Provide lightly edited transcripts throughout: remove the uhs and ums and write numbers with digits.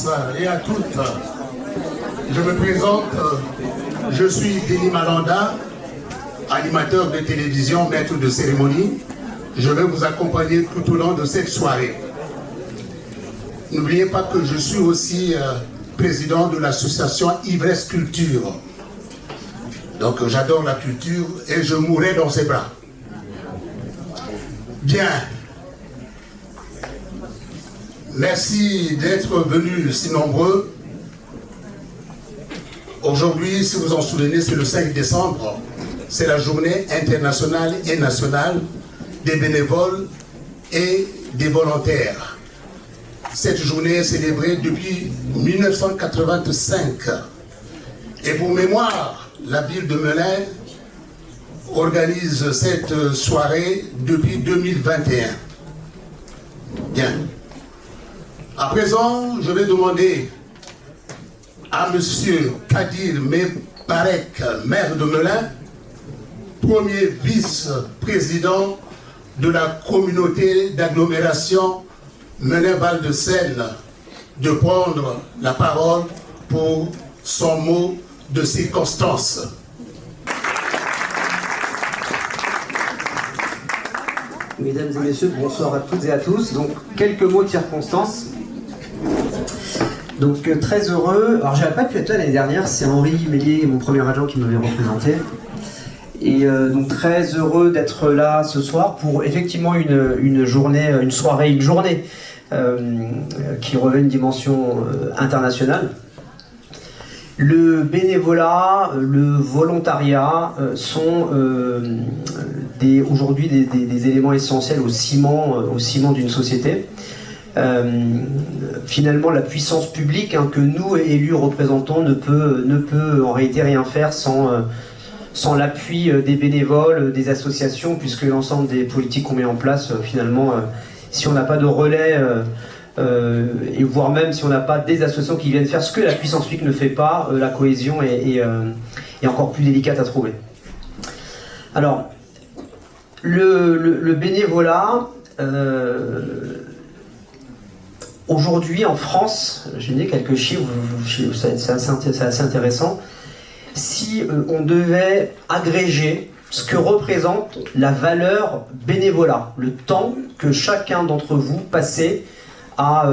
tous et à toutes. Je me présente, je suis Denis Malanda, animateur de télévision, maître de cérémonie. Je vais vous accompagner tout au long de cette soirée. N'oubliez pas que je suis aussi président de l'association Ivresse Culture. Donc j'adore la culture et je mourrai dans ses bras. Bien. Merci d'être venus si nombreux. Aujourd'hui, si vous en souvenez, c'est le 5 décembre. C'est la journée internationale et nationale des bénévoles et des volontaires. Cette journée est célébrée depuis 1985. Et pour mémoire, la ville de Melun organise cette soirée depuis 2021. Bien. À présent, je vais demander à M. Kadir Mebarek, maire de Melun, premier vice-président de la communauté d'agglomération Melun-Val de Seine, de prendre la parole pour son mot de circonstance. Mesdames et messieurs, bonsoir à toutes et à tous. Donc, quelques mots de circonstance. Donc, très heureux. Alors, j'avais pas pu être là l'année dernière, c'est Henri Mélier, mon premier agent, qui m'avait représenté. Et donc, très heureux d'être là ce soir pour effectivement une journée qui revêt une dimension internationale. Le bénévolat, le volontariat sont aujourd'hui des éléments essentiels au ciment d'une société. Finalement, la puissance publique que nous, élus représentants, ne peut en réalité rien faire sans l'appui des bénévoles, des associations, puisque l'ensemble des politiques qu'on met en place, finalement, si on n'a pas de relais, et voire même si on n'a pas des associations qui viennent faire ce que la puissance publique ne fait pas, la cohésion est encore plus délicate à trouver. Alors, le bénévolat, aujourd'hui en France, j'ai donné quelques chiffres, c'est assez intéressant. Si on devait agréger ce que représente la valeur bénévolat, le temps que chacun d'entre vous passait à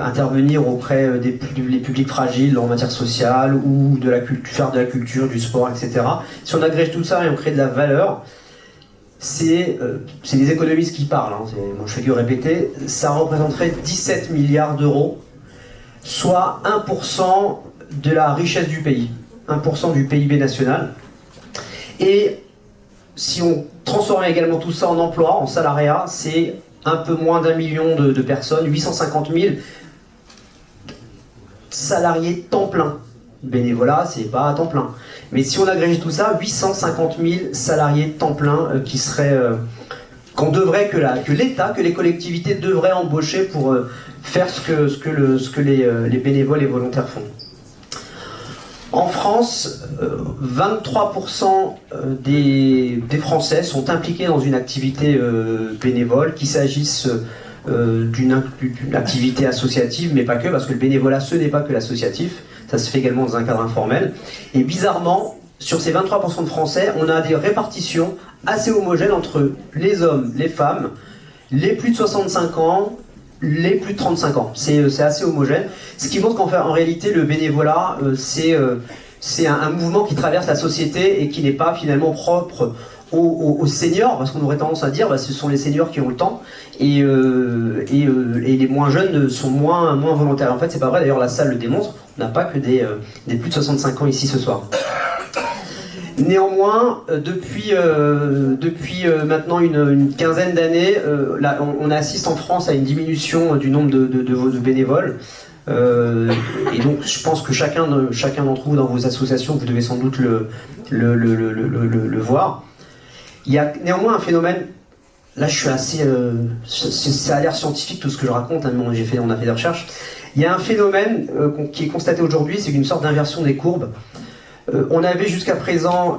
intervenir auprès des publics fragiles en matière sociale ou faire de la culture, du sport, etc. Si on agrège tout ça et on crée de la valeur, c'est des économistes qui parlent, moi je fais que répéter, ça représenterait 17 milliards d'euros, soit 1% de la richesse du pays, 1% du PIB national. Et si on transformait également tout ça en emploi, en salariat, c'est un peu moins d'1 million de personnes, 850 000 salariés temps plein. Bénévolat, c'est pas à temps plein. Mais si on agrège tout ça, 850 000 salariés temps plein qui seraient que l'État, que les collectivités devraient embaucher pour faire ce que les bénévoles et volontaires font. En France, 23% des Français sont impliqués dans une activité bénévole, qu'il s'agisse d'une activité associative, mais pas que, parce que le bénévolat, ce n'est pas que l'associatif, ça se fait également dans un cadre informel. Et bizarrement, sur ces 23% de Français, on a des répartitions assez homogènes entre les hommes, les femmes, les plus de 65 ans, les plus de 35 ans. C'est assez homogène. Ce qui montre qu'en réalité, le bénévolat, c'est un mouvement qui traverse la société et qui n'est pas finalement propre aux seniors, parce qu'on aurait tendance à dire ce sont les seniors qui ont le temps et les moins jeunes sont moins volontaires. En fait, c'est pas vrai, d'ailleurs la salle le démontre, on n'a pas que des plus de 65 ans ici ce soir. Néanmoins, depuis maintenant une quinzaine d'années, on assiste en France à une diminution du nombre de bénévoles. Et donc je pense que chacun d'entre vous dans vos associations, vous devez sans doute le voir. Il y a néanmoins un phénomène, là je suis assez... ça a l'air scientifique tout ce que je raconte, mais on a fait des recherches. Il y a un phénomène qui est constaté aujourd'hui, c'est une sorte d'inversion des courbes. On avait jusqu'à présent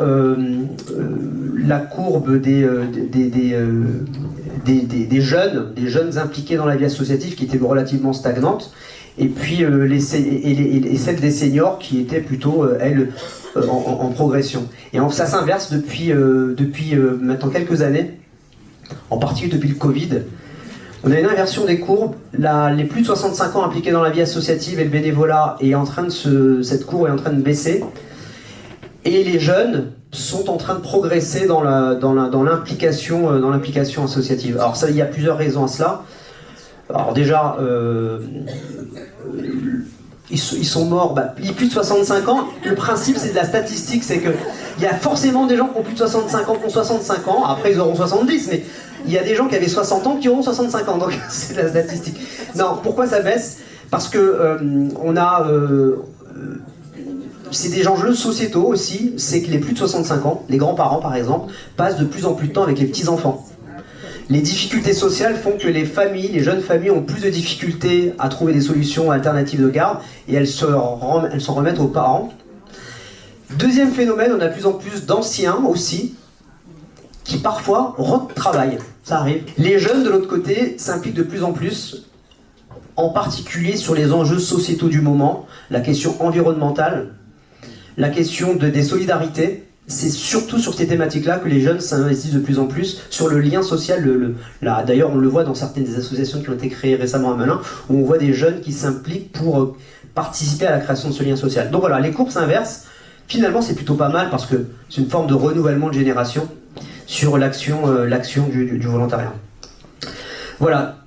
la courbe des jeunes impliqués dans la vie associative qui était relativement stagnante. et puis celle des seniors qui était plutôt, elle, en progression. Et ça s'inverse depuis maintenant quelques années, en particulier depuis le Covid. On a une inversion des courbes. Les plus de 65 ans impliqués dans la vie associative et le bénévolat cette courbe est en train de baisser. Et les jeunes sont en train de progresser dans l'implication associative. Alors ça, il y a plusieurs raisons à cela. Alors déjà, ils sont morts, il y a plus de 65 ans. Le principe, c'est de la statistique, c'est qu'il y a forcément des gens qui ont plus de 65 ans, qui ont 65 ans, après ils auront 70, mais il y a des gens qui avaient 60 ans qui auront 65 ans, donc c'est de la statistique. Non, pourquoi ça baisse? Parce que c'est des enjeux sociétaux aussi, c'est que les plus de 65 ans, les grands-parents par exemple, passent de plus en plus de temps avec les petits-enfants. Les difficultés sociales font que les jeunes familles ont plus de difficultés à trouver des solutions alternatives de garde et elles s'en remettent aux parents. Deuxième phénomène, on a de plus en plus d'anciens aussi qui parfois retravaillent, ça arrive. Les jeunes de l'autre côté s'impliquent de plus en plus, en particulier sur les enjeux sociétaux du moment, la question environnementale, la question des solidarités. C'est surtout sur ces thématiques-là que les jeunes s'investissent de plus en plus sur le lien social. D'ailleurs, on le voit dans certaines des associations qui ont été créées récemment à Melun, où on voit des jeunes qui s'impliquent pour participer à la création de ce lien social. Donc voilà, les courbes s'inversent. Finalement, c'est plutôt pas mal parce que c'est une forme de renouvellement de génération sur l'action du volontariat. Voilà.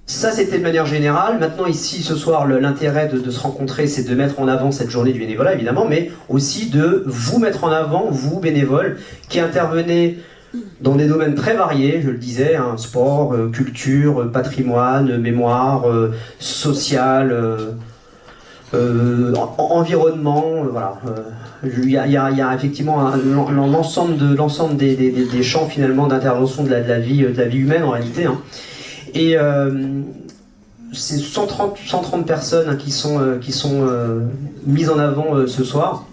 Ça, c'était de manière générale. Maintenant, ici, ce soir, l'intérêt de se rencontrer, c'est de mettre en avant cette journée du bénévolat, évidemment, mais aussi de vous mettre en avant, vous, bénévoles, qui intervenez dans des domaines très variés, je le disais, sport, culture, patrimoine, mémoire, social, environnement, voilà. Il y a effectivement l'ensemble des champs, finalement, d'intervention de la vie humaine, en réalité, hein. Et c'est 130 personnes qui sont mises en avant ce soir.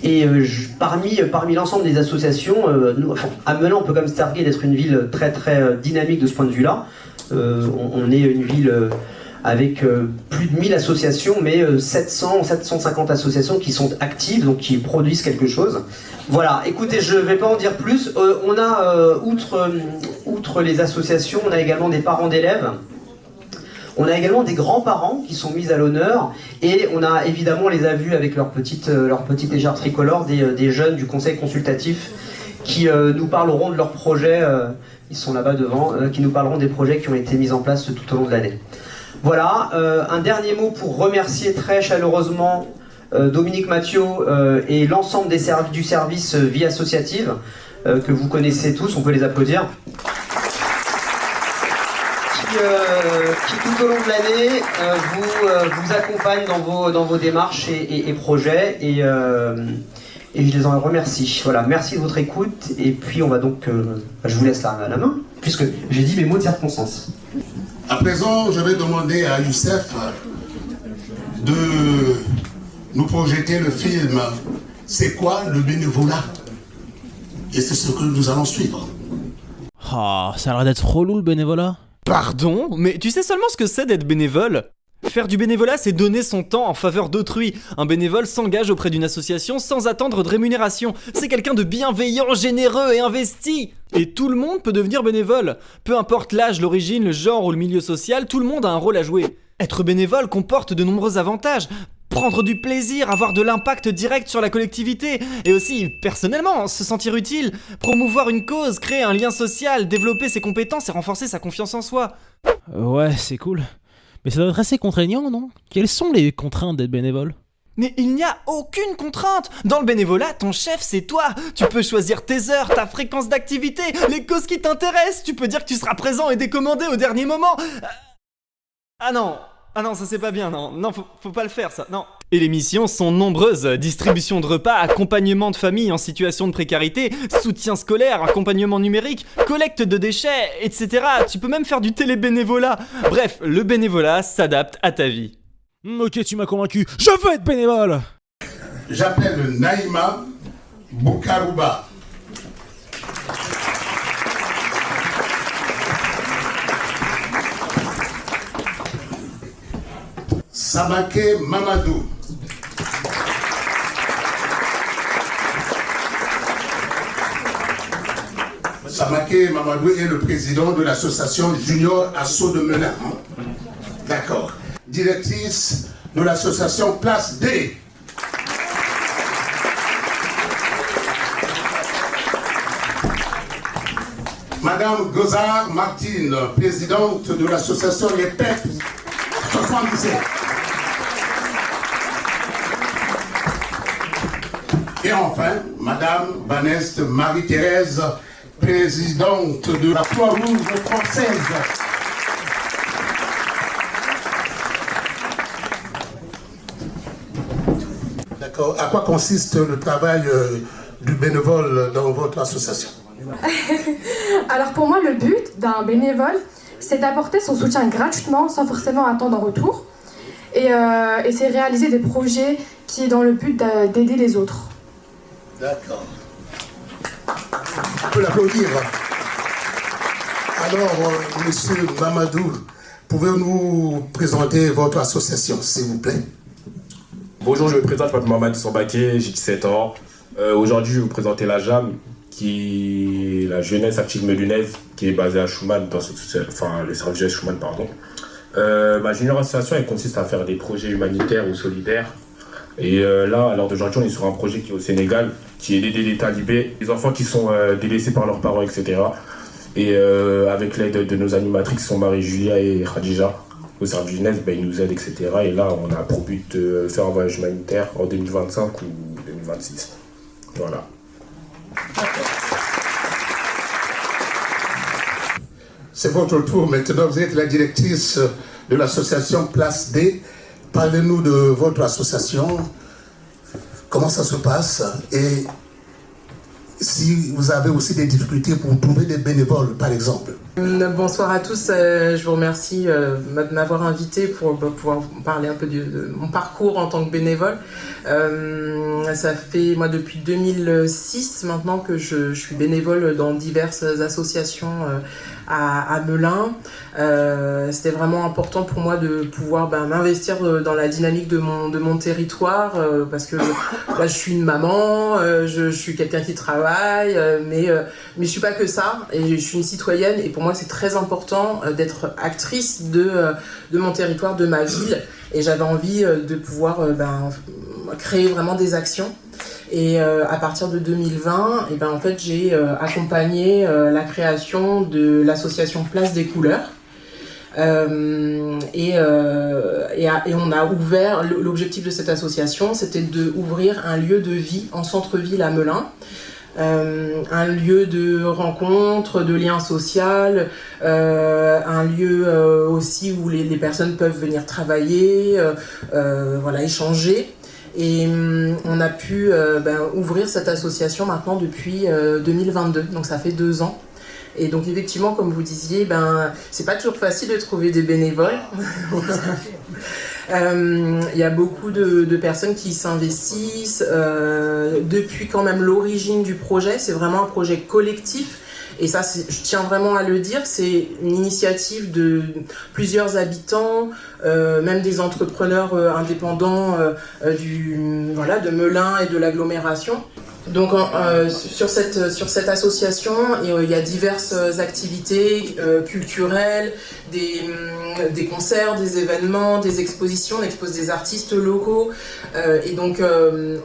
Et parmi l'ensemble des associations, à Melun, on peut quand même se targuer d'être une ville très très dynamique de ce point de vue-là. On est une ville avec plus de 1000 associations, mais 750 associations qui sont actives, donc qui produisent quelque chose. Voilà, écoutez, je ne vais pas en dire plus. On a, outre les associations, on a également des parents d'élèves. On a également des grands-parents qui sont mis à l'honneur. Et on a évidemment, on les a vus avec leur petite écharpe tricolore, des jeunes du conseil consultatif qui nous parleront de leurs projets, ils sont là-bas devant, qui nous parleront des projets qui ont été mis en place tout au long de l'année. Voilà, un dernier mot pour remercier très chaleureusement Dominique Mathieu et l'ensemble du service vie associative que vous connaissez tous, on peut les applaudir, qui tout au long de l'année vous accompagne dans vos démarches et projets et je les en remercie. Voilà, merci de votre écoute et puis on va donc, je vous laisse la main puisque j'ai dit mes mots de circonstance. À présent, je vais demander à Youssef de nous projeter le film « C'est quoi le bénévolat ?» Et c'est ce que nous allons suivre. Ah, ça a l'air d'être relou le bénévolat. Pardon? Mais tu sais seulement ce que c'est d'être bénévole? Faire du bénévolat, c'est donner son temps en faveur d'autrui. Un bénévole s'engage auprès d'une association sans attendre de rémunération. C'est quelqu'un de bienveillant, généreux et investi. Et tout le monde peut devenir bénévole. Peu importe l'âge, l'origine, le genre ou le milieu social, tout le monde a un rôle à jouer. Être bénévole comporte de nombreux avantages. Prendre du plaisir, avoir de l'impact direct sur la collectivité, et aussi, personnellement, se sentir utile, promouvoir une cause, créer un lien social, développer ses compétences et renforcer sa confiance en soi. Ouais, c'est cool. Mais ça doit être assez contraignant, non? Quelles sont les contraintes d'être bénévole? Mais il n'y a aucune contrainte. Dans le bénévolat, ton chef, c'est toi. Tu peux choisir tes heures, ta fréquence d'activité, les causes qui t'intéressent. Tu peux dire que tu seras présent et décommandé au dernier moment. Ah non, ça c'est pas bien, non, faut pas le faire ça, non. Et les missions sont nombreuses, distribution de repas, accompagnement de familles en situation de précarité, soutien scolaire, accompagnement numérique, collecte de déchets, etc. Tu peux même faire du télébénévolat. Bref, le bénévolat s'adapte à ta vie. Ok, tu m'as convaincu, je veux être bénévole. J'appelle Naïma Boukarouba. Samake Mamadou. Samake Mamadou est le président de l'association Junior Asso de Melun. D'accord. Directrice de l'association Place D. Madame Gozard Martine, présidente de l'association Les PEP 77. Et enfin, Madame Baneste Marie-Thérèse, présidente de la Croix-Rouge française. D'accord. À quoi consiste le travail du bénévole dans votre association? Alors pour moi, le but d'un bénévole, c'est d'apporter son soutien gratuitement sans forcément attendre en retour. Et c'est réaliser des projets qui est dans le but d'aider les autres. D'accord. On peut l'applaudir. Alors, monsieur Mamadou, pouvez-vous nous présenter votre association, s'il vous plaît? Bonjour, je me présente, je m'appelle Mamadou Sambaké, j'ai 17 ans. Aujourd'hui, je vais vous présenter la JAM, qui est la jeunesse active melunaise, qui est basée à Schumann, dans le service jeunesse Schumann, pardon. Ma junior association, elle consiste à faire des projets humanitaires ou solidaires. Et là, à l'heure d'aujourd'hui, on est sur un projet qui est au Sénégal, qui est d'aider les talibés, les enfants qui sont délaissés par leurs parents, etc. Et avec l'aide de nos animatrices qui sont Marie-Julia et Khadija, au service jeunesse, ils nous aident, etc. Et là, on a pour but de faire un voyage humanitaire en 2025 ou 2026. Voilà. C'est votre tour maintenant. Vous êtes la directrice de l'association Place D. Parlez-nous de votre association. Comment ça se passe? Et si vous avez aussi des difficultés pour trouver des bénévoles, par exemple. Bonsoir à tous, je vous remercie de m'avoir invité pour pouvoir parler un peu de mon parcours en tant que bénévole. Ça fait moi depuis 2006 maintenant que je suis bénévole dans diverses associations à Melun. C'était vraiment important pour moi de pouvoir m'investir dans la dynamique de mon territoire parce que là je suis une maman, je suis quelqu'un qui travaille, mais je suis pas que ça, et je suis une citoyenne, et pour moi c'est très important d'être actrice de mon territoire, de ma ville, et j'avais envie de pouvoir créer vraiment des actions. Et à partir de 2020, en fait, j'ai accompagné la création de l'association Place des Couleurs. Et on a ouvert, l'objectif de cette association, c'était d'ouvrir un lieu de vie en centre-ville à Melun. Un lieu de rencontre, de lien social, un lieu aussi où les personnes peuvent venir travailler, échanger. Et on a pu ouvrir cette association maintenant depuis 2022, donc ça fait 2 ans. Et donc effectivement, comme vous disiez, c'est pas toujours facile de trouver des bénévoles. Il y a beaucoup de personnes qui s'investissent depuis quand même l'origine du projet. C'est vraiment un projet collectif. Et ça, je tiens vraiment à le dire, c'est une initiative de plusieurs habitants, même des entrepreneurs indépendants de Melun et de l'agglomération. Donc sur cette association, il y a diverses activités culturelles, des concerts, des événements, des expositions, on expose des artistes locaux, et donc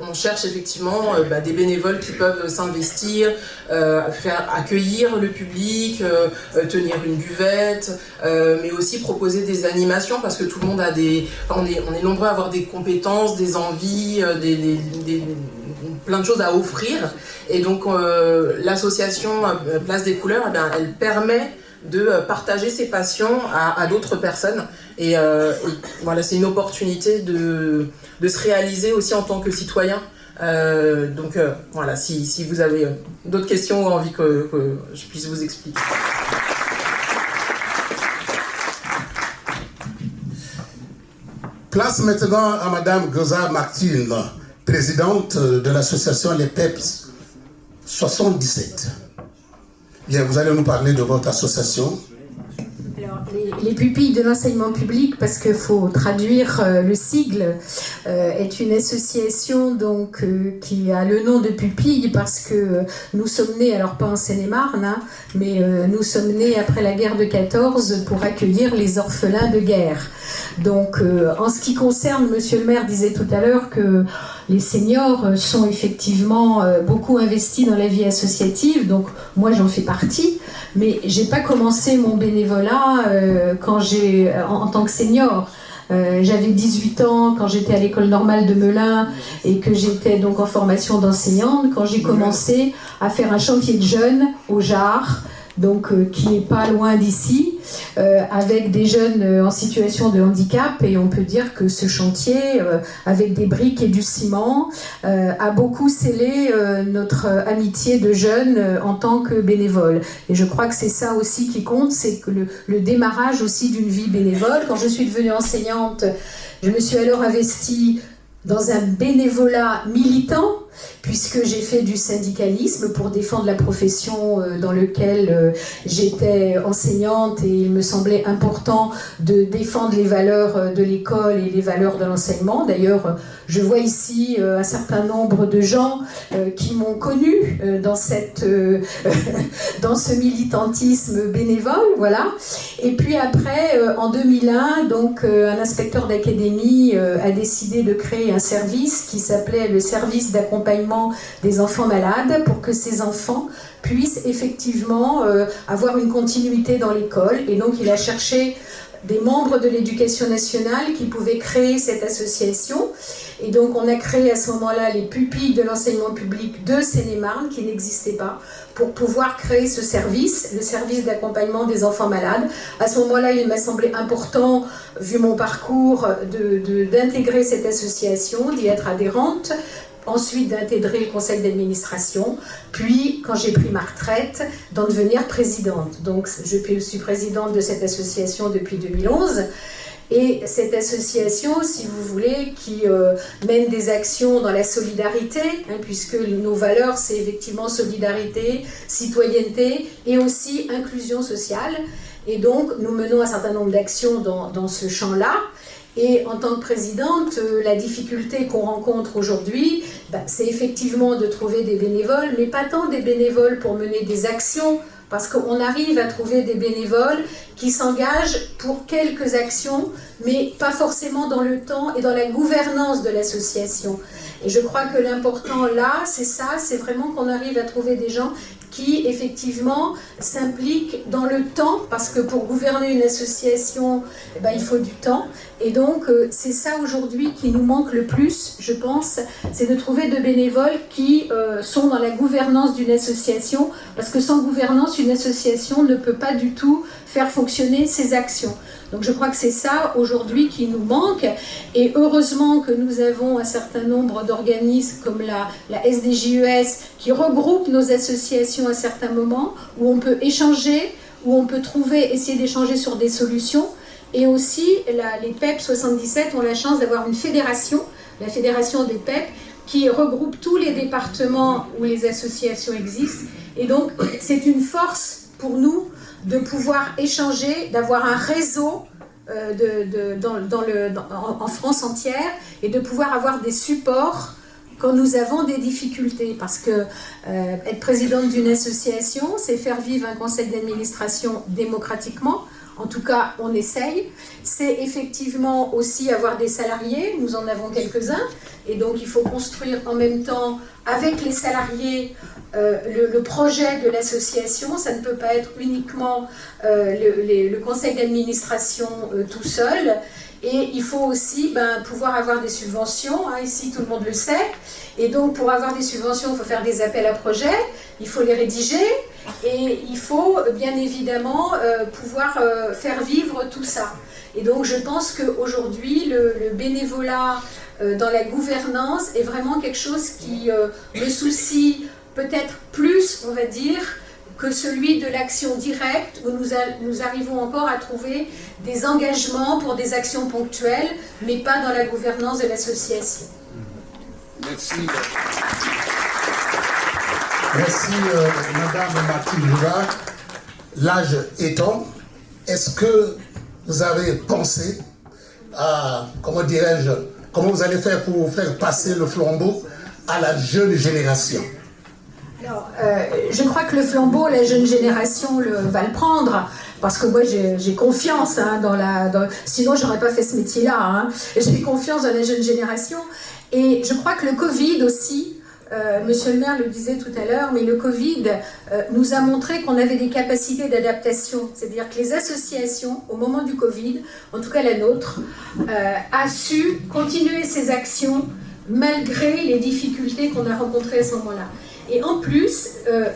on cherche effectivement des bénévoles qui peuvent s'investir, faire accueillir le public, tenir une buvette, mais aussi proposer des animations, parce que tout le monde a on est nombreux à avoir des compétences, des envies, plein de choses à offrir, et donc l'association Place des Couleurs, elle permet de partager ses passions à d'autres personnes, et voilà, c'est une opportunité de se réaliser aussi en tant que citoyen. Voilà, si vous avez d'autres questions ou envie que je puisse vous expliquer. Place maintenant à Madame Gozard Martine, présidente de l'association Les PEP 77. Bien, vous allez nous parler de votre association. Alors, Les pupilles de l'enseignement public, parce qu'il faut traduire le sigle, est une association donc, qui a le nom de pupilles parce que nous sommes nés, alors pas en Seine-et-Marne, hein, mais nous sommes nés après la guerre de 14 pour accueillir les orphelins de guerre. Donc en ce qui concerne, monsieur le maire disait tout à l'heure que les seniors sont effectivement beaucoup investis dans la vie associative, donc moi j'en fais partie. Mais j'ai pas commencé mon bénévolat en tant que senior. J'avais 18 ans quand j'étais à l'école normale de Melun et que j'étais donc en formation d'enseignante quand j'ai commencé à faire un chantier de jeunes au Jard, donc qui n'est pas loin d'ici, avec des jeunes en situation de handicap, et on peut dire que ce chantier, avec des briques et du ciment, a beaucoup scellé notre amitié de jeunes en tant que bénévole. Et je crois que c'est ça aussi qui compte, c'est que le démarrage aussi d'une vie bénévole. Quand je suis devenue enseignante, je me suis alors investie dans un bénévolat militant, puisque j'ai fait du syndicalisme pour défendre la profession dans laquelle j'étais enseignante, et il me semblait important de défendre les valeurs de l'école et les valeurs de l'enseignement. D'ailleurs, je vois ici un certain nombre de gens qui m'ont connue dans ce militantisme bénévole, voilà. Et puis après, en 2001, donc, un inspecteur d'académie a décidé de créer un service qui s'appelait le service d'accompagnement des enfants malades, pour que ces enfants puissent effectivement avoir une continuité dans l'école. Et donc il a cherché des membres de l'éducation nationale qui pouvaient créer cette association. Et donc on a créé à ce moment-là les pupilles de l'enseignement public de Seine-et-Marne, qui n'existaient pas, pour pouvoir créer ce service, le service d'accompagnement des enfants malades. À ce moment-là, il m'a semblé important, vu mon parcours, d'intégrer cette association, d'y être adhérente, ensuite d'intégrer le conseil d'administration, puis, quand j'ai pris ma retraite, d'en devenir présidente. Donc, je suis présidente de cette association depuis 2011. Et cette association, si vous voulez, qui mène des actions dans la solidarité, hein, puisque nos valeurs, c'est effectivement solidarité, citoyenneté et aussi inclusion sociale. Et donc, nous menons un certain nombre d'actions dans ce champ-là. Et en tant que présidente, la difficulté qu'on rencontre aujourd'hui, c'est effectivement de trouver des bénévoles, mais pas tant des bénévoles pour mener des actions, parce qu'on arrive à trouver des bénévoles qui s'engagent pour quelques actions, mais pas forcément dans le temps et dans la gouvernance de l'association. Et je crois que l'important là, c'est ça, c'est vraiment qu'on arrive à trouver des gens qui, effectivement, s'impliquent dans le temps, parce que pour gouverner une association, il faut du temps. Et donc, c'est ça aujourd'hui qui nous manque le plus, je pense, c'est de trouver de bénévoles qui sont dans la gouvernance d'une association, parce que sans gouvernance, une association ne peut pas du tout faire fonctionner ses actions. Donc je crois que c'est ça aujourd'hui qui nous manque, et heureusement que nous avons un certain nombre d'organismes comme la SDJES qui regroupe nos associations à certains moments, où on peut échanger, où on peut essayer d'échanger sur des solutions. Et aussi, les PEP 77 ont la chance d'avoir une fédération, la fédération des PEP, qui regroupe tous les départements où les associations existent. Et donc, c'est une force pour nous de pouvoir échanger, d'avoir un réseau en France entière, et de pouvoir avoir des supports quand nous avons des difficultés. Parce que être présidente d'une association, c'est faire vivre un conseil d'administration démocratiquement. En tout cas, on essaye. C'est effectivement aussi avoir des salariés. Nous en avons quelques-uns. Et donc, il faut construire en même temps, avec les salariés, le projet de l'association. Ça ne peut pas être uniquement le conseil d'administration tout seul. Et il faut aussi pouvoir avoir des subventions. Hein, ici, tout le monde le sait. Et donc, pour avoir des subventions, il faut faire des appels à projets. Il faut les rédiger. Et il faut bien évidemment pouvoir faire vivre tout ça. Et donc je pense qu'aujourd'hui, le bénévolat dans la gouvernance est vraiment quelque chose qui me soucie peut-être plus, on va dire, que celui de l'action directe, où nous arrivons encore à trouver des engagements pour des actions ponctuelles, mais pas dans la gouvernance de l'association. Merci. Merci, Madame Martine Jouvard. L'âge étant, est-ce que vous avez pensé à, comment dirais-je, comment vous allez faire pour faire passer le flambeau à la jeune génération? Alors, je crois que le flambeau, la jeune génération va le prendre, parce que moi j'ai confiance hein, sinon j'aurais pas fait ce métier-là. Hein. J'ai confiance dans la jeune génération, et je crois que le Covid aussi, Monsieur le maire le disait tout à l'heure, mais le Covid nous a montré qu'on avait des capacités d'adaptation, c'est-à-dire que les associations, au moment du Covid, en tout cas la nôtre, a su continuer ses actions malgré les difficultés qu'on a rencontrées à ce moment-là. Et en plus,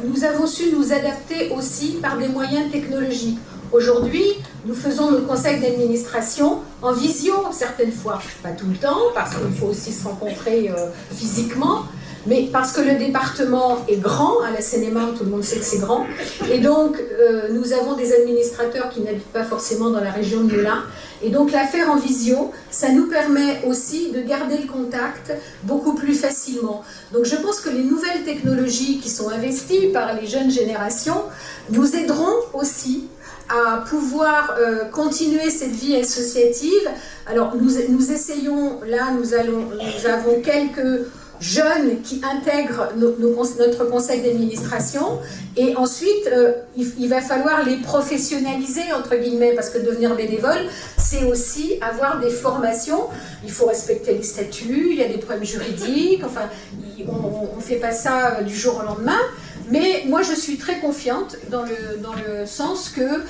nous avons su nous adapter aussi par des moyens technologiques. Aujourd'hui, nous faisons nos conseils d'administration en visio certaines fois. Pas tout le temps, parce qu'il faut aussi se rencontrer physiquement, mais parce que le département est grand, à la Seine-et-Marne, tout le monde sait que c'est grand, et donc nous avons des administrateurs qui n'habitent pas forcément dans la région de Melun, et donc la faire en visio, ça nous permet aussi de garder le contact beaucoup plus facilement. Donc je pense que les nouvelles technologies qui sont investies par les jeunes générations nous aideront aussi à pouvoir continuer cette vie associative. Alors nous essayons, là nous avons quelques jeunes qui intègrent notre conseil d'administration, et ensuite il va falloir les professionnaliser entre guillemets, parce que devenir bénévole c'est aussi avoir des formations, il faut respecter les statuts, il y a des problèmes juridiques, enfin on ne fait pas ça du jour au lendemain. Mais moi, je suis très confiante dans le sens que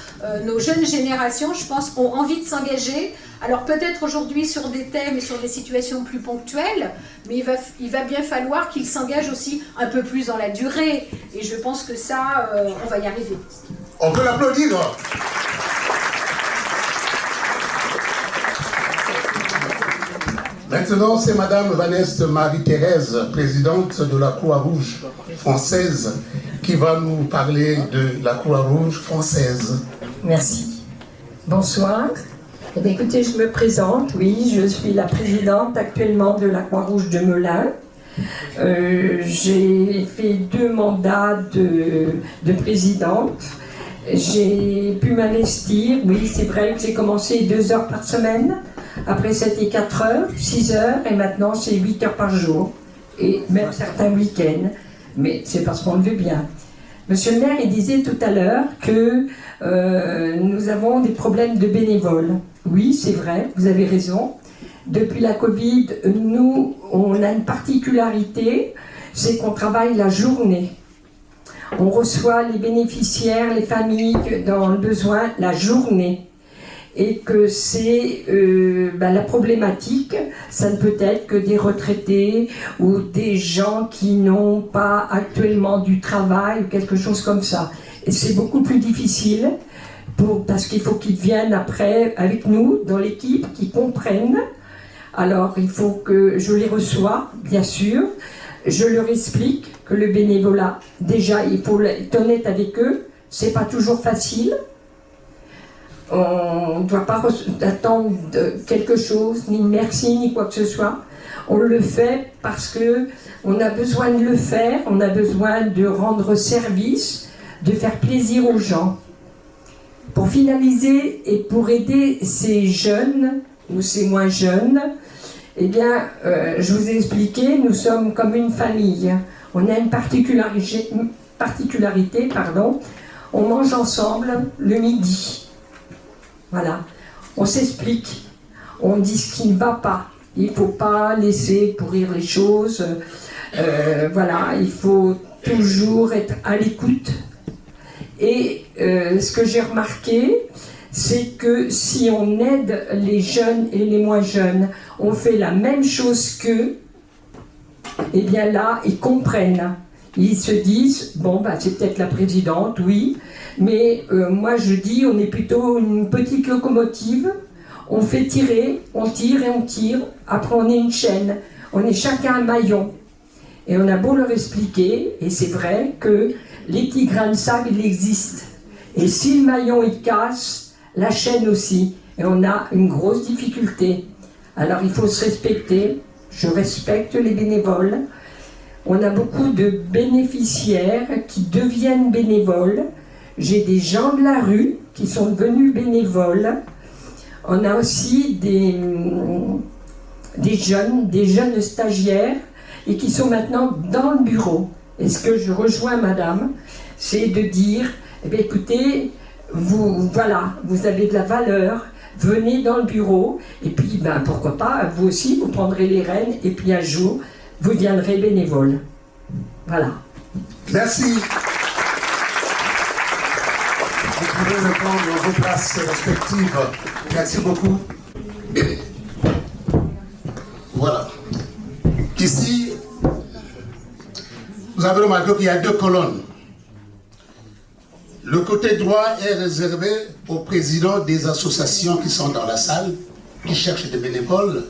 nos jeunes générations, je pense, ont envie de s'engager. Alors peut-être aujourd'hui sur des thèmes et sur des situations plus ponctuelles, mais il va bien falloir qu'ils s'engagent aussi un peu plus dans la durée. Et je pense que ça, on va y arriver. On peut l'applaudir. Maintenant, c'est Madame Vanessa Marie-Thérèse, présidente de la Croix-Rouge française, qui va nous parler de la Croix-Rouge française. Merci. Bonsoir. Eh bien, écoutez, je me présente. Oui, je suis la présidente actuellement de la Croix-Rouge de Melun. J'ai fait 2 mandats de présidente. J'ai pu m'investir. Oui, c'est vrai que j'ai commencé 2 heures par semaine. Après, c'était 4 heures, 6 heures, et maintenant, c'est 8 heures par jour. Et même certains week-ends. Mais c'est parce qu'on le veut bien. Monsieur le maire, il disait tout à l'heure que nous avons des problèmes de bénévoles. Oui, c'est vrai, vous avez raison. Depuis la Covid, nous, on a une particularité, c'est qu'on travaille la journée. On reçoit les bénéficiaires, les familles dans le besoin la journée. Et que c'est la problématique, ça ne peut être que des retraités ou des gens qui n'ont pas actuellement du travail ou quelque chose comme ça. Et c'est beaucoup plus difficile parce qu'il faut qu'ils viennent après avec nous dans l'équipe, qu'ils comprennent. Alors il faut que je les reçois, bien sûr, je leur explique que le bénévolat, déjà il faut être honnête avec eux, c'est pas toujours facile. On ne doit pas attendre quelque chose, ni merci, ni quoi que ce soit. On le fait parce qu'on a besoin de le faire, on a besoin de rendre service, de faire plaisir aux gens. Pour finaliser et pour aider ces jeunes ou ces moins jeunes, eh bien, je vous ai expliqué, nous sommes comme une famille. On a une particularité, on mange ensemble le midi. Voilà, on s'explique, on dit ce qui ne va pas, il ne faut pas laisser pourrir les choses, voilà, il faut toujours être à l'écoute. Et ce que j'ai remarqué, c'est que si on aide les jeunes et les moins jeunes, on fait la même chose qu'eux, et bien là, ils comprennent. Ils se disent, bon, c'est peut-être la présidente, oui, mais moi je dis, on est plutôt une petite locomotive, on fait tirer, on tire et on tire, après on est une chaîne, on est chacun un maillon. Et on a beau leur expliquer, et c'est vrai que les petits grains de sable, il existe. Et si le maillon il casse, la chaîne aussi, et on a une grosse difficulté. Alors il faut se respecter, je respecte les bénévoles. On a beaucoup de bénéficiaires qui deviennent bénévoles. j'ai des gens de la rue qui sont devenus bénévoles. On a aussi des jeunes stagiaires et qui sont maintenant dans le bureau. Et ce que je rejoins madame, c'est de dire, eh bien, écoutez, vous avez de la valeur, venez dans le bureau, et puis pourquoi pas, vous aussi, vous prendrez les rênes, et puis un jour, vous deviendrez bénévole. Voilà. Merci. Vous pouvez reprendre vos places respectives. Merci beaucoup. Voilà. Ici, vous avez remarqué qu'il y a 2 colonnes. Le côté droit est réservé aux présidents des associations qui sont dans la salle, qui cherchent des bénévoles.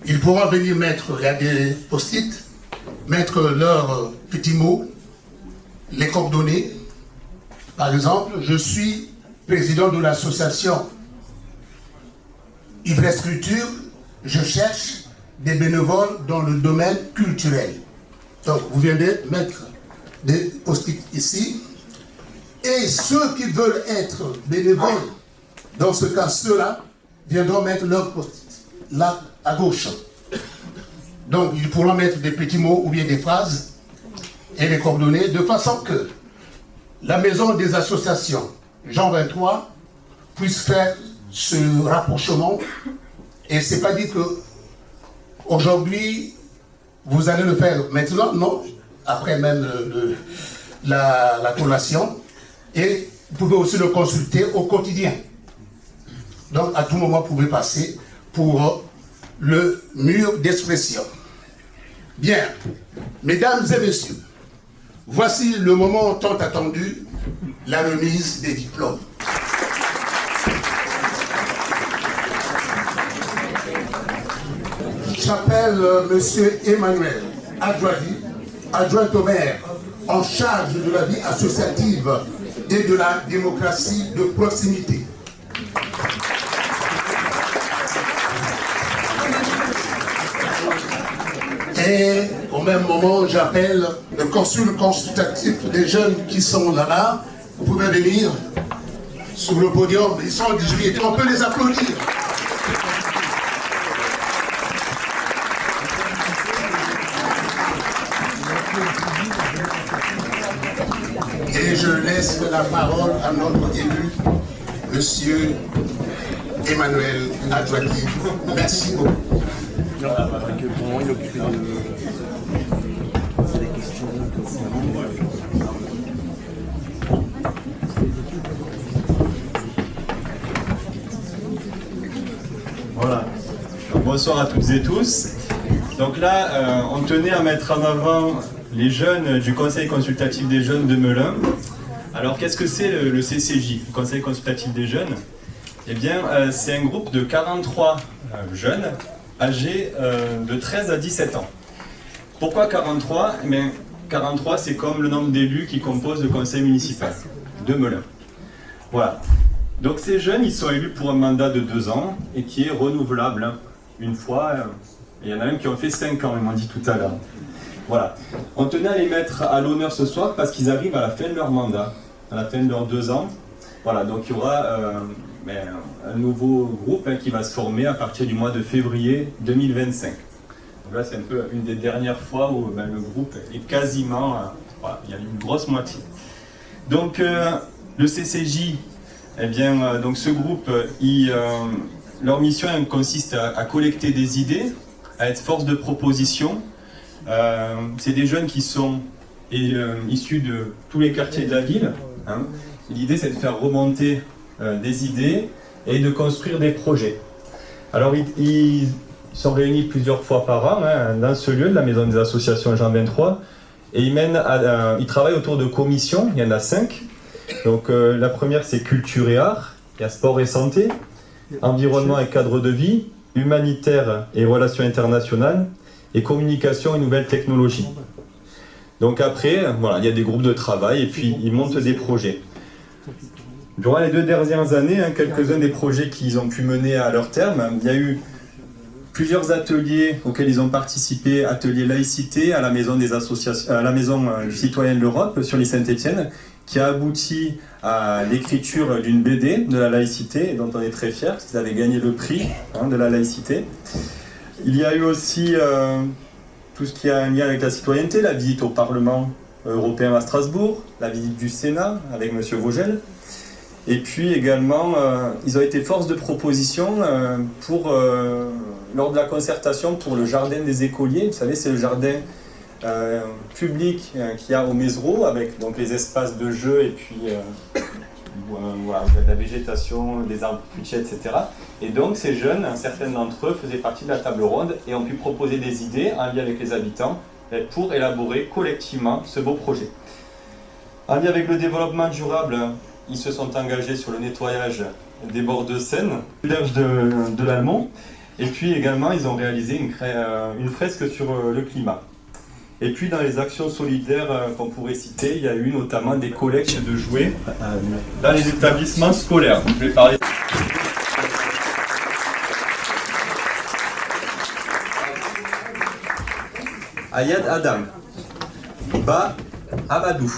Ils pourront venir mettre, il y a des post-it, mettre leurs petits mots, les coordonnées. Par exemple, je suis président de l'association Infrastructure, je cherche des bénévoles dans le domaine culturel. Donc, vous venez mettre des post-it ici. Et ceux qui veulent être bénévoles, dans ce cas, ceux-là, viendront mettre leur post-it, là, à gauche. Donc, ils pourront mettre des petits mots ou bien des phrases et les coordonnées, de façon que la maison des associations, Jean 23, puisse faire ce rapprochement. Et c'est pas dit que aujourd'hui, vous allez le faire maintenant, non, après même la collation. Et vous pouvez aussi le consulter au quotidien. Donc, à tout moment, vous pouvez passer pour le mur d'expression. Bien, mesdames et messieurs, voici le moment tant attendu, la remise des diplômes. J'appelle monsieur Emmanuel Adjouadi, adjoint au maire, en charge de la vie associative et de la démocratie de proximité. Et au même moment, j'appelle le consul consultatif des jeunes qui sont là-bas. Vous pouvez venir sur le podium, ils sont 18, on peut les applaudir. Et je laisse la parole à notre élu, monsieur Emmanuel Adjouadi. Merci beaucoup. Voilà. Bonsoir à toutes et tous. Donc là, on tenait à mettre en avant les jeunes du Conseil consultatif des jeunes de Melun. Alors qu'est-ce que c'est le CCJ, le Conseil consultatif des jeunes? Eh bien, c'est un groupe de 43 jeunes âgés de 13 à 17 ans. Pourquoi 43? Eh bien, 43, c'est comme le nombre d'élus qui composent le conseil municipal de Melun. Voilà. Donc ces jeunes, ils sont élus pour un mandat de 2 ans et qui est renouvelable une fois. Il y en a même qui ont fait 5 ans, ils m'ont dit tout à l'heure. Voilà. On tenait à les mettre à l'honneur ce soir parce qu'ils arrivent à la fin de leur mandat, à la fin de leurs 2 ans. Voilà, donc il y aura un nouveau groupe qui va se former à partir du mois de février 2025. Donc là, c'est un peu une des dernières fois où le groupe est quasiment... voilà, il y a une grosse moitié. Donc le CCJ, eh bien, donc ce groupe, leur mission consiste à collecter des idées, à être force de proposition. C'est des jeunes qui sont issus de tous les quartiers de la ville. Hein. L'idée, c'est de faire remonter des idées et de construire des projets. Alors, ils sont réunis plusieurs fois par an dans ce lieu de la Maison des Associations Jean 23 et ils travaillent autour de commissions, il y en a 5. Donc, la première, c'est culture et art, il y a sport et santé, environnement et cadre de vie, humanitaire et relations internationales, et communication et nouvelles technologies. Donc après, voilà, il y a des groupes de travail et puis ils montent des projets. Durant les 2 dernières années, quelques-uns des projets qu'ils ont pu mener à leur terme, il y a eu plusieurs ateliers auxquels ils ont participé, ateliers laïcité à la maison des associations, à la maison du citoyen de l'Europe sur l'île Saint-Étienne, qui a abouti à l'écriture d'une BD de la laïcité, dont on est très fiers, parce qu'ils avaient gagné le prix de la laïcité. Il y a eu aussi tout ce qui a un lien avec la citoyenneté, la visite au Parlement européen à Strasbourg, la visite du Sénat avec M. Vogel. Et puis également, ils ont été force de proposition lors de la concertation pour le jardin des écoliers. Vous savez, c'est le jardin public qu'il y a au Mézereau, avec donc, les espaces de jeu et puis voilà, de la végétation, des arbres fruitiers, etc. Et donc ces jeunes, certains d'entre eux faisaient partie de la table ronde et ont pu proposer des idées en lien avec les habitants pour élaborer collectivement ce beau projet. En lien avec le développement durable, ils se sont engagés sur le nettoyage des bords de Seine, du large de l'Almont, et puis également ils ont réalisé une fresque sur le climat. Et puis dans les actions solidaires qu'on pourrait citer, il y a eu notamment des collectes de jouets dans les établissements scolaires. Je vais parler. Ayad Adam, Ba Amadou,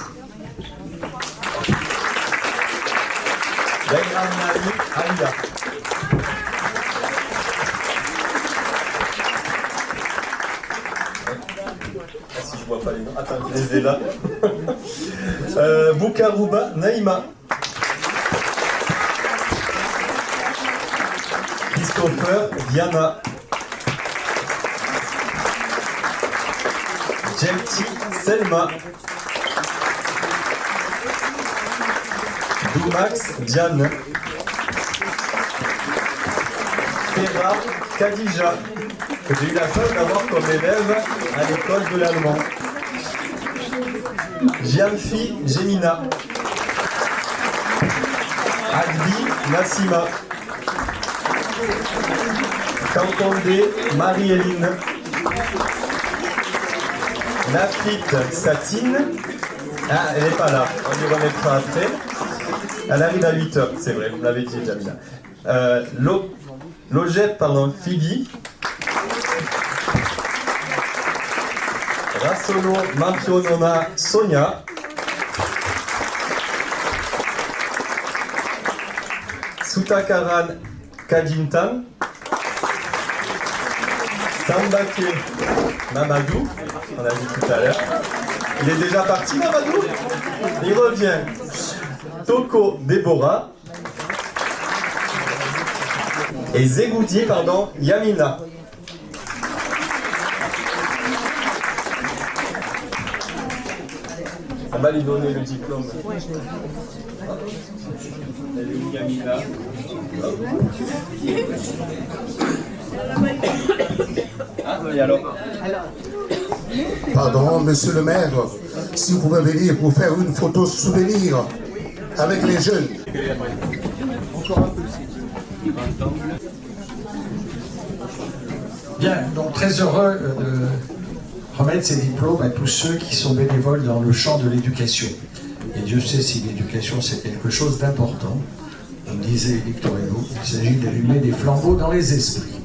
Benhamali Aïda, si je vois pas les noms, attends, je les ai là. Boukarouba Naïma, Christopher Diana, Jelti Selma, Doumax Diane, Ferra Khadija, que j'ai eu la chance d'avoir comme élève à l'école de l'allemand. Gianfi Gemina, Agdi Nassima, Kankonde Marie-Héline, Lafite Satine. Ah, elle n'est pas là, on y remettra après. Elle arrive à 8h, c'est vrai, vous l'avez dit, Jamila. Logette, pardon, Fidi. Rassolo Mampionona Sonia. Soutakaran Kadintan. Sambake Mamadou, on a dit tout à l'heure. Il est déjà parti, Mamadou? Il revient. Toko Déborah. Et Zegouti, pardon, Yamina. On va lui donner le diplôme. Elle est où, Yamina? Ah, oui, alors. Pardon, monsieur le maire, si vous pouvez venir pour faire une photo souvenir avec les jeunes. Bien, donc très heureux de remettre ces diplômes à tous ceux qui sont bénévoles dans le champ de l'éducation. Et Dieu sait si l'éducation c'est quelque chose d'important. Comme disait Victor Hugo, il s'agit d'allumer des flambeaux dans les esprits.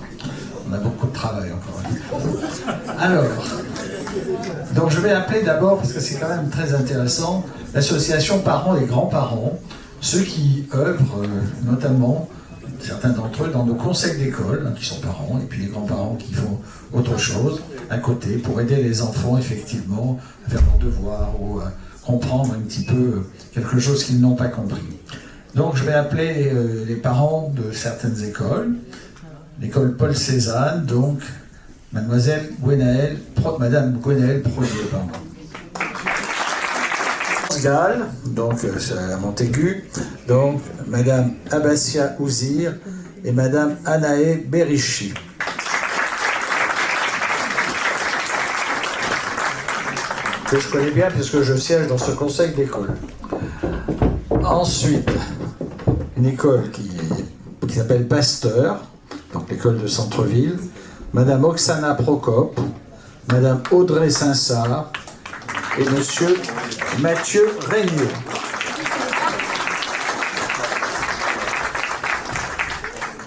On a beaucoup de travail encore à faire. Alors, donc je vais appeler d'abord, parce que c'est quand même très intéressant, l'association Parents et Grands-Parents, ceux qui œuvrent notamment, certains d'entre eux, dans nos conseils d'école, qui sont parents, et puis les grands-parents qui font autre chose à côté pour aider les enfants effectivement à faire leurs devoirs ou à comprendre un petit peu quelque chose qu'ils n'ont pas compris. Donc je vais appeler les parents de certaines écoles, l'école Paul Cézanne, donc Madame Gwenaëlle Prodier, pardon. Gall, donc c'est à Montaigu, donc Madame Abbassia Ouzir et Madame Anaé Berichi. Que je connais bien puisque je siège dans ce conseil d'école. Ensuite, une école qui s'appelle Pasteur, donc l'école de centre-ville, Madame Oksana Procope, Madame Audrey Sinsart et Monsieur Mathieu Regnault.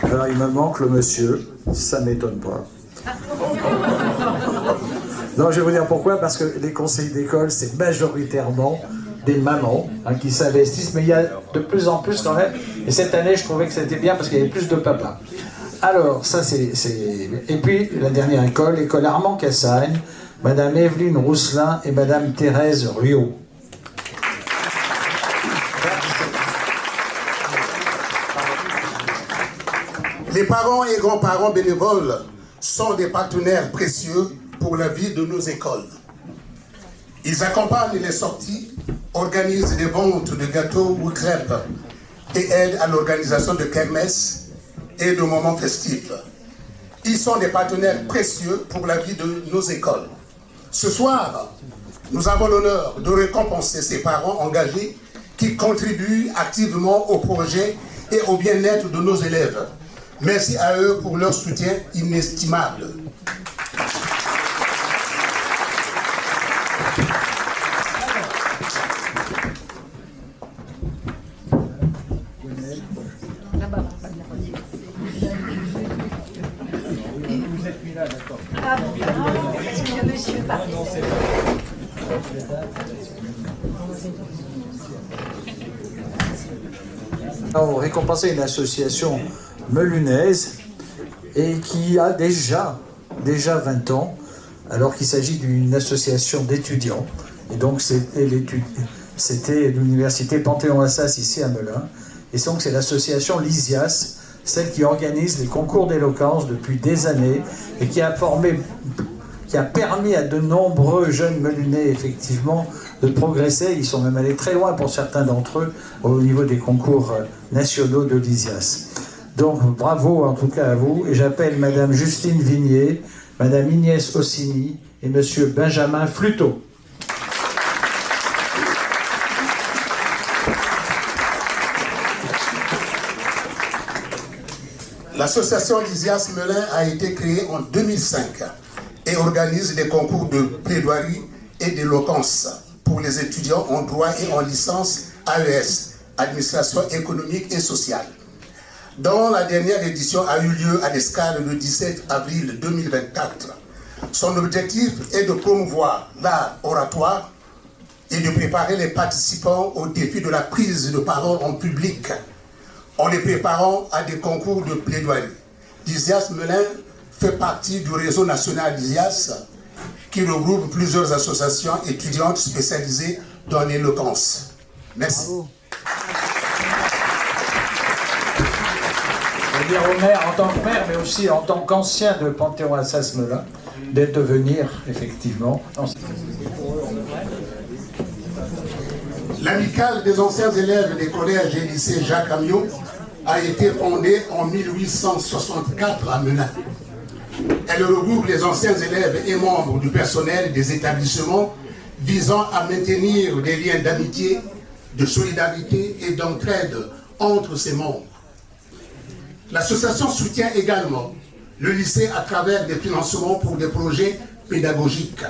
Alors il me manque le monsieur, ça ne m'étonne pas. Non, je vais vous dire pourquoi, parce que les conseils d'école, c'est majoritairement des mamans qui s'investissent, mais il y a de plus en plus quand même. Et cette année, je trouvais que c'était bien parce qu'il y avait plus de papas. Alors, ça c'est... Et puis, la dernière école, l'école Armand Cassagne, Madame Evelyne Rousselin et Madame Thérèse Ruot. Les parents et grands-parents bénévoles sont des partenaires précieux pour la vie de nos écoles. Ils accompagnent les sorties, organisent des ventes de gâteaux ou crêpes et aident à l'organisation de kermesses et de moments festifs. Ils sont des partenaires précieux pour la vie de nos écoles. Ce soir, nous avons l'honneur de récompenser ces parents engagés qui contribuent activement au projet et au bien-être de nos élèves. Merci à eux pour leur soutien inestimable. On récompensait une association melunaise et qui a déjà 20 ans, alors qu'il s'agit d'une association d'étudiants. Et donc c'était l'université Panthéon-Assas ici à Melun. Et donc c'est l'association Lysias, celle qui organise les concours d'éloquence depuis des années et qui a permis à de nombreux jeunes melunais effectivement de progresser. Ils sont même allés très loin pour certains d'entre eux au niveau des concours nationaux de Lysias. Donc bravo en tout cas à vous, et j'appelle Madame Justine Vignier, Madame Inès Ossini et Monsieur Benjamin Fluteau. L'association Lysias Melun a été créée en 2005 et organise des concours de plaidoirie et d'éloquence pour les étudiants en droit et en licence AES, Administration économique et sociale. Dont la dernière édition a eu lieu à l'Escale le 17 avril 2024. Son objectif est de promouvoir l'art oratoire et de préparer les participants au défi de la prise de parole en public, en les préparant à des concours de plaidoirie. Lysias Melun fait partie du réseau national Lysias, qui regroupe plusieurs associations étudiantes spécialisées dans l'éloquence. Merci. Bravo. Je veux dire au maire en tant que maire, mais aussi en tant qu'ancien de Panthéon-Assas Melun, d'être de venir, effectivement. L'amicale des anciens élèves des collèges et lycées Jacques Amiot a été fondée en 1864 à Melun. Elle regroupe les anciens élèves et membres du personnel des établissements visant à maintenir des liens d'amitié, de solidarité et d'entraide entre ses membres. L'association soutient également le lycée à travers des financements pour des projets pédagogiques,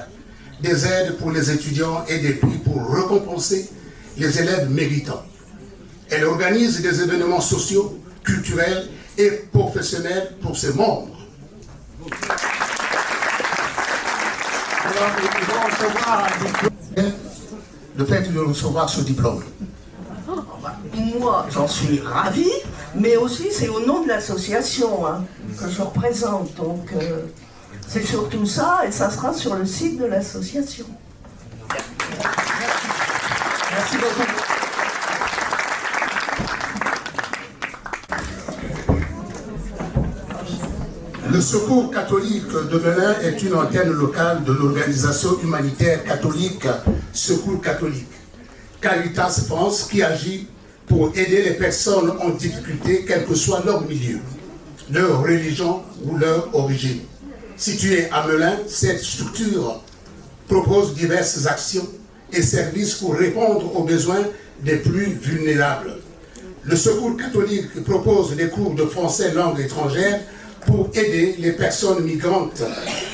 des aides pour les étudiants et des prix pour récompenser les élèves méritants. Elle organise des événements sociaux, culturels et professionnels pour ses membres. Alors, ils vont recevoir un diplôme. Le fait de recevoir ce diplôme. Moi, j'en suis ravie, mais aussi c'est au nom de l'association que je représente. Donc, c'est surtout ça, et ça sera sur le site de l'association. Merci beaucoup. Le Secours catholique de Melun est une antenne locale de l'organisation humanitaire catholique Secours catholique, Caritas France, qui agit pour aider les personnes en difficulté, quel que soit leur milieu, leur religion ou leur origine. Située à Melun, cette structure propose diverses actions et services pour répondre aux besoins des plus vulnérables. Le Secours catholique propose des cours de français langue étrangère pour aider les personnes migrantes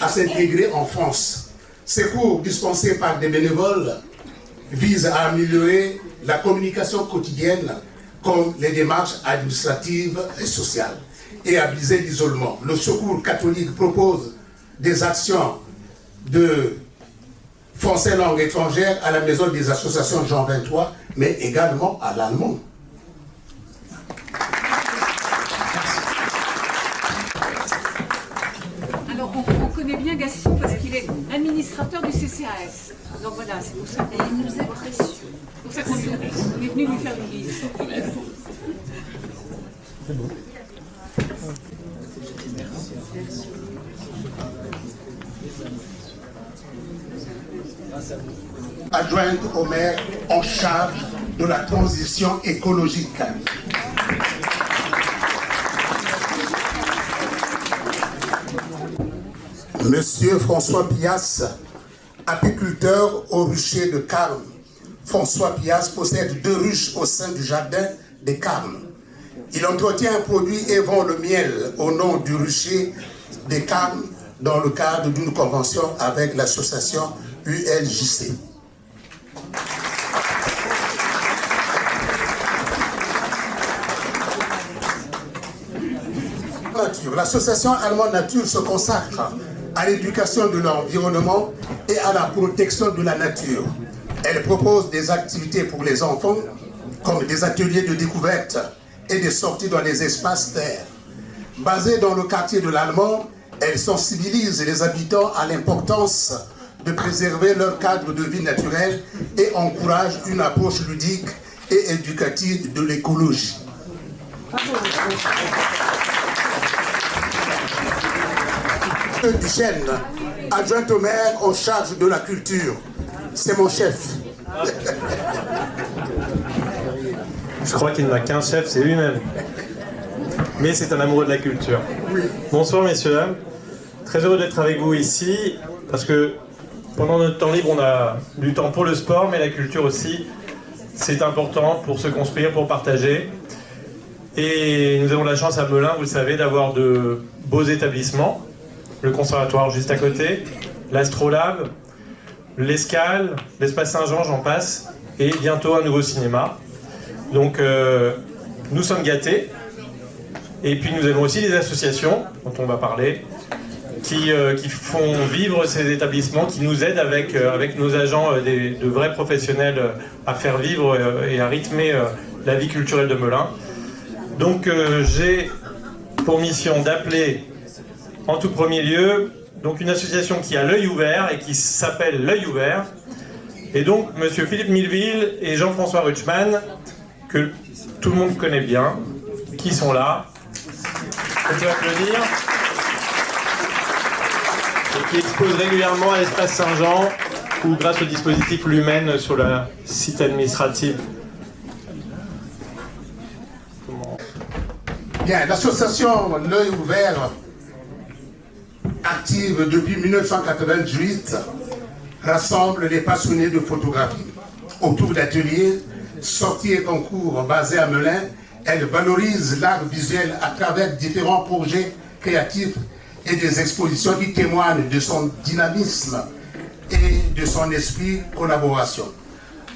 à s'intégrer en France. Ces cours dispensés par des bénévoles visent à améliorer la communication quotidienne comme les démarches administratives et sociales et à briser l'isolement. Le Secours catholique propose des actions de français langue étrangère à la maison des associations Jean 23, mais également à l'allemand. Alors on connaît bien Gaston parce qu'il est administrateur du CCAS. Donc voilà, c'est pour ça qu'il nous est précieux. C'est pour ça qu'on est venu lui faire une bise. C'est beau. Adjointe au maire en charge de la transition écologique. Monsieur François Pias, apiculteur au rucher de Carmes. François Pias possède 2 ruches au sein du jardin des Carmes. Il entretient un produit et vend le miel au nom du rucher des Carmes dans le cadre d'une convention avec l'association ULJC. L'association Allemande Nature se consacre à l'éducation de l'environnement et à la protection de la nature. Elle propose des activités pour les enfants, comme des ateliers de découverte et des sorties dans les espaces verts. Basée dans le quartier de l'Allemand, elle sensibilise les habitants à l'importance de préserver leur cadre de vie naturel et encourage une approche ludique et éducative de l'écologie. Duchesne, adjointe au maire en charge de la culture. C'est mon chef. Je crois qu'il n'a qu'un chef, c'est lui-même. Mais c'est un amoureux de la culture. Oui. Bonsoir messieurs, dames. Très heureux d'être avec vous ici, parce que pendant notre temps libre, on a du temps pour le sport, mais la culture aussi, c'est important pour se construire, pour partager. Et nous avons la chance à Melun, vous le savez, d'avoir de beaux établissements. Le conservatoire juste à côté, l'Astrolabe, l'Escale, l'Espace Saint-Jean, j'en passe, et bientôt un nouveau cinéma. Donc nous sommes gâtés. Et puis nous avons aussi des associations, dont on va parler, qui font vivre ces établissements, qui nous aident avec nos agents, de vrais professionnels, à faire vivre et à rythmer la vie culturelle de Melun. Donc j'ai pour mission d'appeler en tout premier lieu donc une association qui a l'œil ouvert et qui s'appelle l'œil ouvert. Et donc monsieur Philippe Milleville et Jean-François Rutschmann, que tout le monde connaît bien, qui sont là. On peut applaudir. Et qui exposent régulièrement à l'Espace Saint-Jean ou grâce au dispositif Lumen sur la site administrative. Bien, l'association L'œil ouvert, active depuis 1998, rassemble les passionnés de photographie. Autour d'ateliers, sorties et concours basés à Melun, elle valorise l'art visuel à travers différents projets créatifs et des expositions qui témoignent de son dynamisme et de son esprit de collaboration.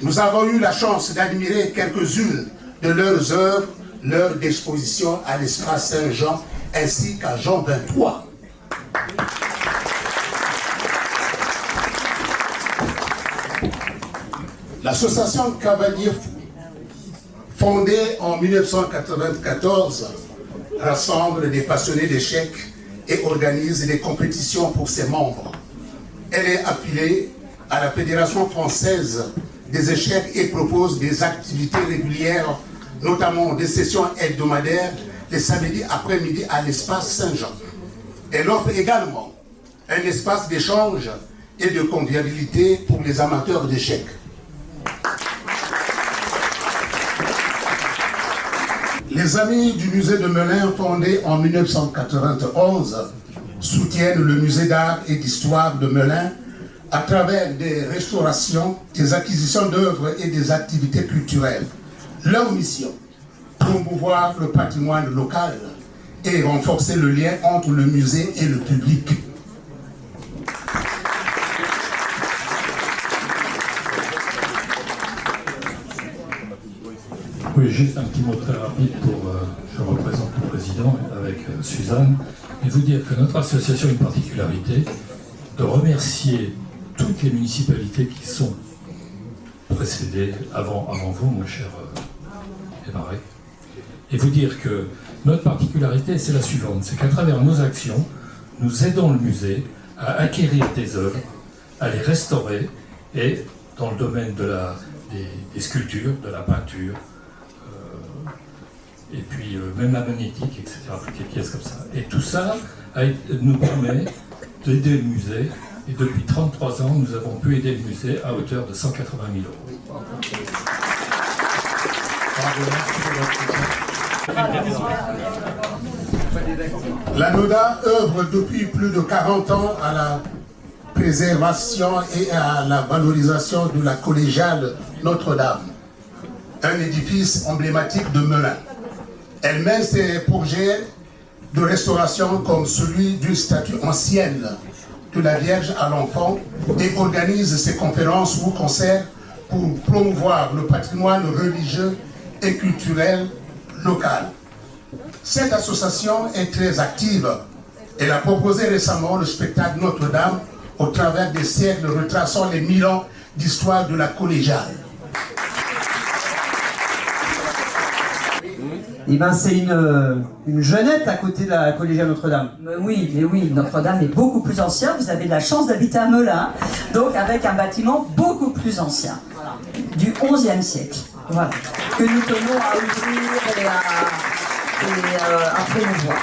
Nous avons eu la chance d'admirer quelques-unes de leurs œuvres lors d'exposition à l'Espace Saint-Jean ainsi qu'à Jean 23. L'association Cavalier, fondée en 1994, rassemble des passionnés d'échecs et organise des compétitions pour ses membres. Elle est affiliée à la Fédération française des échecs et propose des activités régulières, notamment des sessions hebdomadaires les samedis après-midi à l'Espace Saint-Jean. Elle offre également un espace d'échange et de convivialité pour les amateurs d'échecs. Les Amis du musée de Melun, fondé en 1991, soutiennent le musée d'art et d'histoire de Melun à travers des restaurations, des acquisitions d'œuvres et des activités culturelles. Leur mission, promouvoir le patrimoine local et renforcer le lien entre le musée et le public. Oui, juste un petit mot très rapide je représente le président avec Suzanne, et vous dire que notre association a une particularité de remercier toutes les municipalités qui sont précédées avant vous, mon cher Émaré, et vous dire que notre particularité, c'est la suivante, c'est qu'à travers nos actions, nous aidons le musée à acquérir des œuvres, à les restaurer, et dans le domaine des sculptures, de la peinture, et puis même la magnétique, etc., toutes les pièces comme ça. Et tout ça nous permet d'aider le musée, et depuis 33 ans, nous avons pu aider le musée à hauteur de 180 000 €. La NODA œuvre depuis plus de 40 ans à la préservation et à la valorisation de la collégiale Notre-Dame, un édifice emblématique de Melun. Elle mène ses projets de restauration comme celui d'une statue ancienne de la Vierge à l'enfant et organise ses conférences ou concerts pour promouvoir le patrimoine religieux et culturel local. Cette association est très active. Elle a proposé récemment le spectacle Notre-Dame au travers des siècles retraçant les 1000 ans d'histoire de la collégiale. Eh ben, c'est une jeunette à côté de la collégiale Notre-Dame. Mais oui, Notre-Dame est beaucoup plus ancien. Vous avez la chance d'habiter à Melun, donc avec un bâtiment beaucoup plus ancien, du XIe siècle, voilà, que nous tenons à ouvrir et à promouvoir.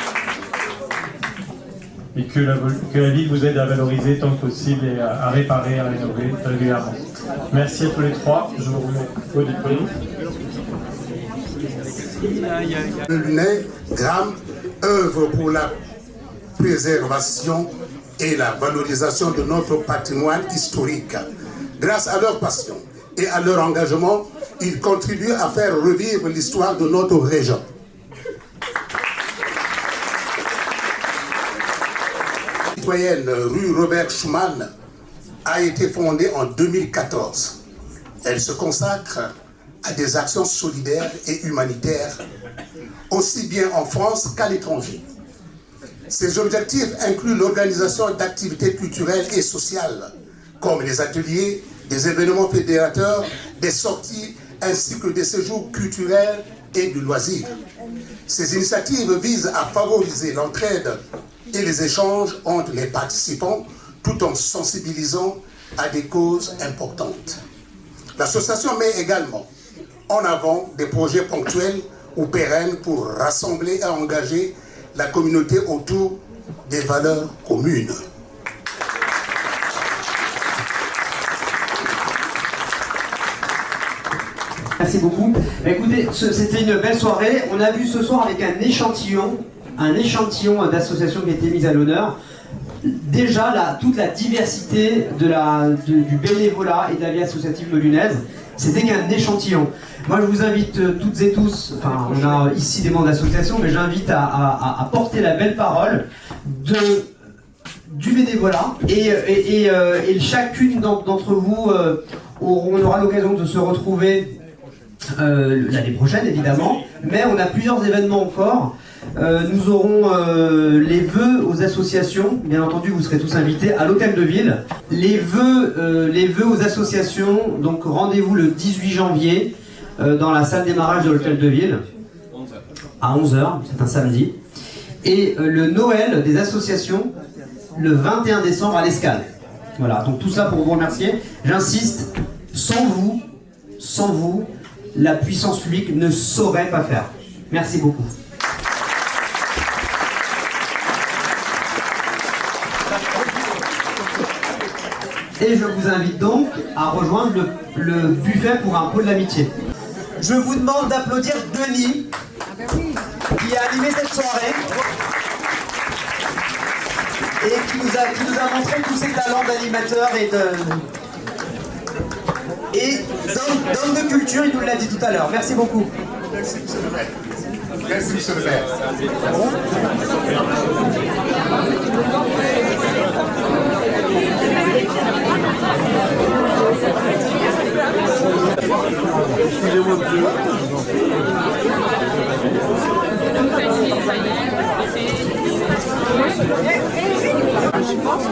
Et que la ville vous aide à valoriser tant que possible et à réparer, à rénover régulièrement. Merci à tous les trois. Je vous remets au diplôme. Le Lunay Gram œuvre pour la préservation et la valorisation de notre patrimoine historique. Grâce à leur passion et à leur engagement, ils contribuent à faire revivre l'histoire de notre région. La citoyenne rue Robert Schuman a été fondée en 2014. Elle se consacre à des actions solidaires et humanitaires, aussi bien en France qu'à l'étranger. Ces objectifs incluent l'organisation d'activités culturelles et sociales, comme les ateliers, des événements fédérateurs, des sorties, ainsi que des séjours culturels et de loisirs. Ces initiatives visent à favoriser l'entraide et les échanges entre les participants, tout en sensibilisant à des causes importantes. L'association met également en avant des projets ponctuels ou pérennes pour rassembler et engager la communauté autour des valeurs communes. Merci beaucoup. Écoutez, c'était une belle soirée. On a vu ce soir avec un échantillon d'associations qui a été mise à l'honneur. Déjà, toute la diversité du bénévolat et de la vie associative melunaise, c'était qu'un échantillon. Moi, je vous invite toutes et tous, enfin, on a ici des membres d'associations, mais j'invite à porter la belle parole du bénévolat. Et chacune d'entre vous, on aura l'occasion de se retrouver l'année prochaine, évidemment. Mais on a plusieurs événements encore. Nous aurons les vœux aux associations, bien entendu vous serez tous invités à l'hôtel de ville. Les vœux aux associations, donc rendez-vous le 18 janvier dans la salle démarrage de l'hôtel de ville à 11h, c'est un samedi. Et le Noël des associations le 21 décembre à l'Escale. Voilà, donc tout ça pour vous remercier. J'insiste, sans vous, la puissance publique ne saurait pas faire. Merci beaucoup. Et je vous invite donc à rejoindre le buffet pour un pot de l'amitié. Je vous demande d'applaudir Denis, qui a animé cette soirée et qui nous a montré tous ses talents d'animateur et d'homme de culture, il nous l'a dit tout à l'heure. Merci beaucoup. Merci, monsieur le maire. Merci, monsieur le maire. Excusez-moi, monsieur. Je pense que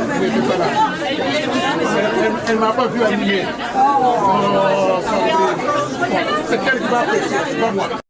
Elle m'a pas vu animer. Oh, c'est elle qui m'a apprécié, c'est pas moi.